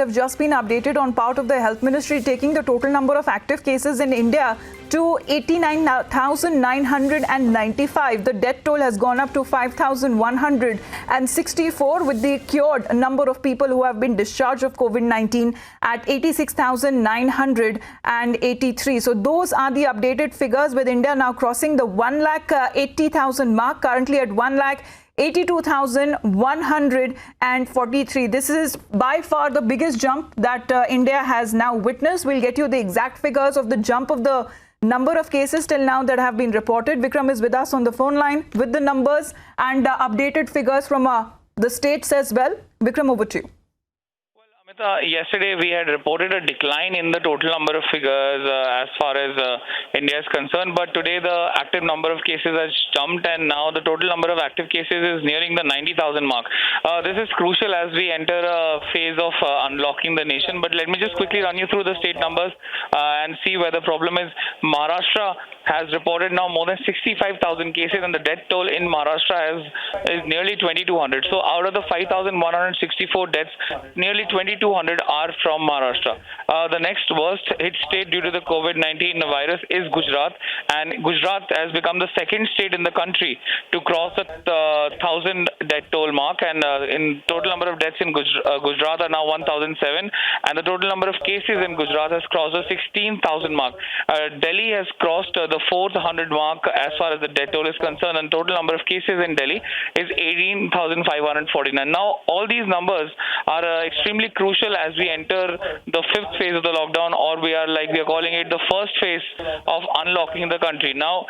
have just been updated on part of the Health Ministry, taking the total number of active cases in India to 89,995. The death toll has gone up to 5,164, with the cured number of people who have been discharged of COVID-19 at 86,983. So those are the updated figures, with India now crossing the 1,80,000 mark, currently at 1,82,143. This is by far the biggest jump that India has now witnessed. We'll get you the exact figures of the jump of the number of cases till now that have been reported. Vikram is with us on the phone line with the numbers and updated figures from the states as well. Vikram, over to you. Yesterday we had reported a decline in the total number of figures as far as India is concerned, but today the active number of cases has jumped, and now the total number of active cases is nearing the 90,000 mark. This is crucial as we enter a phase of unlocking the nation, but let me just quickly run you through the state numbers and see where the problem is. Maharashtra has reported now more than 65,000 cases, and the death toll in Maharashtra is nearly 2,200. So out of the 5,164 deaths, nearly 2,200 are from Maharashtra. The next worst hit state due to the COVID-19 virus is Gujarat, and Gujarat has become the second state in the country to cross the 1,000 death toll mark, and in total number of deaths in Gujarat are now 1,007, and the total number of cases in Gujarat has crossed the 16,000 mark. Delhi has crossed the 400 mark as far as the death toll is concerned, and total number of cases in Delhi is 18,549. Now, all these numbers are extremely crucial as we enter the fifth phase of the lockdown, or we are calling it the first phase of unlocking the country. Now,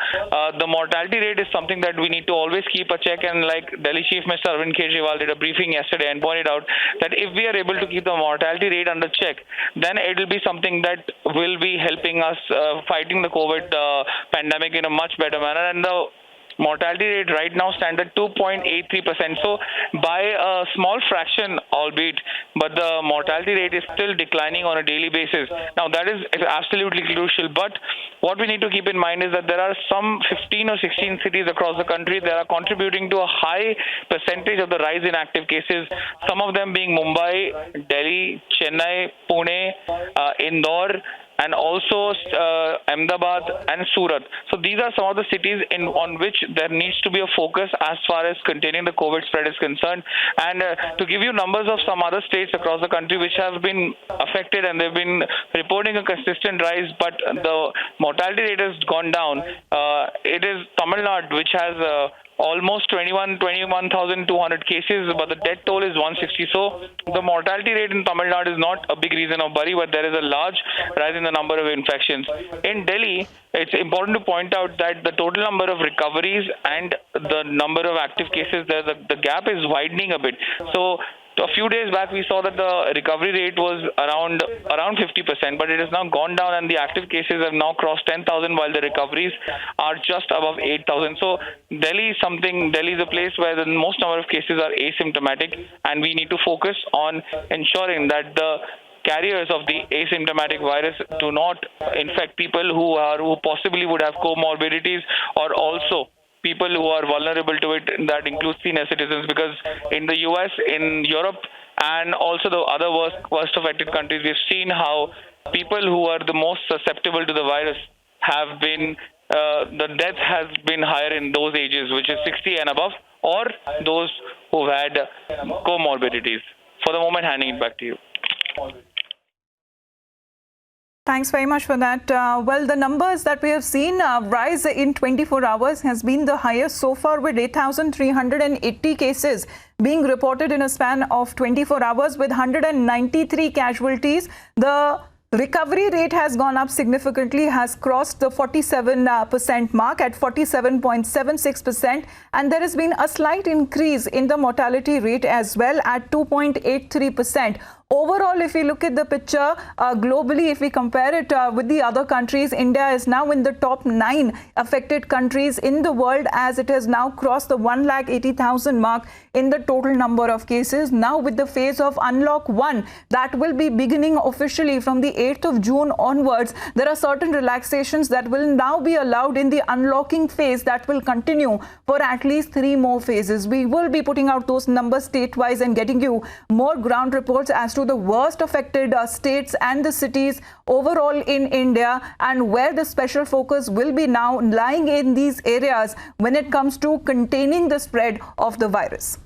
the mortality rate is something that we need to always keep a check, and like Delhi Chief Minister Arvind Kejriwal did a briefing yesterday and pointed out that if we are able to keep the mortality rate under check, then it will be something that will be helping us fighting the COVID pandemic in a much better manner. And the mortality rate right now stands at 2.83%. So by a small fraction, albeit, but the mortality rate is still declining on a daily basis. Now that is absolutely crucial. But what we need to keep in mind is that there are some 15 or 16 cities across the country that are contributing to a high percentage of the rise in active cases. Some of them being Mumbai, Delhi, Chennai, Pune, Indore, and also Ahmedabad and Surat. So these are some of the cities on which there needs to be a focus as far as containing the COVID spread is concerned. And to give you numbers of some other states across the country which have been affected, and they've been reporting a consistent rise, but the mortality rate has gone down. It is Tamil Nadu, which has almost 21,200 cases, but the death toll is 160. So the mortality rate in Tamil Nadu is not a big reason of worry, but there is a large rise in the number of infections. In Delhi, it's important to point out that the total number of recoveries and the number of active cases, the gap is widening a bit. So a few days back, we saw that the recovery rate was around 50%, but it has now gone down, and the active cases have now crossed 10,000, while the recoveries are just above 8,000. So Delhi is a place where the most number of cases are asymptomatic, and we need to focus on ensuring that the carriers of the asymptomatic virus do not infect people who possibly would have comorbidities, or also people who are vulnerable to it. That includes senior citizens, because in the US, in Europe, and also the other worst affected countries, we've seen how people who are the most susceptible to the virus have been, the death has been higher in those ages, which is 60 and above, or those who've had comorbidities. For the moment, handing it back to you. Thanks very much for that. Well, the numbers that we have seen rise in 24 hours has been the highest so far, with 8,380 cases being reported in a span of 24 hours with 193 casualties. The recovery rate has gone up significantly, has crossed the 47% mark at 47.76%, and there has been a slight increase in the mortality rate as well at 2.83%. Overall, if we look at the picture globally, if we compare it with the other countries, India is now in the top 9 affected countries in the world, as it has now crossed the 1,80,000 mark in the total number of cases. Now with the phase of Unlock 1, that will be beginning officially from the 8th of June onwards. There are certain relaxations that will now be allowed in the unlocking phase that will continue for at least 3 more phases. We will be putting out those numbers state-wise and getting you more ground reports as to to the worst affected states and the cities overall in India, and where the special focus will be now lying in these areas when it comes to containing the spread of the virus.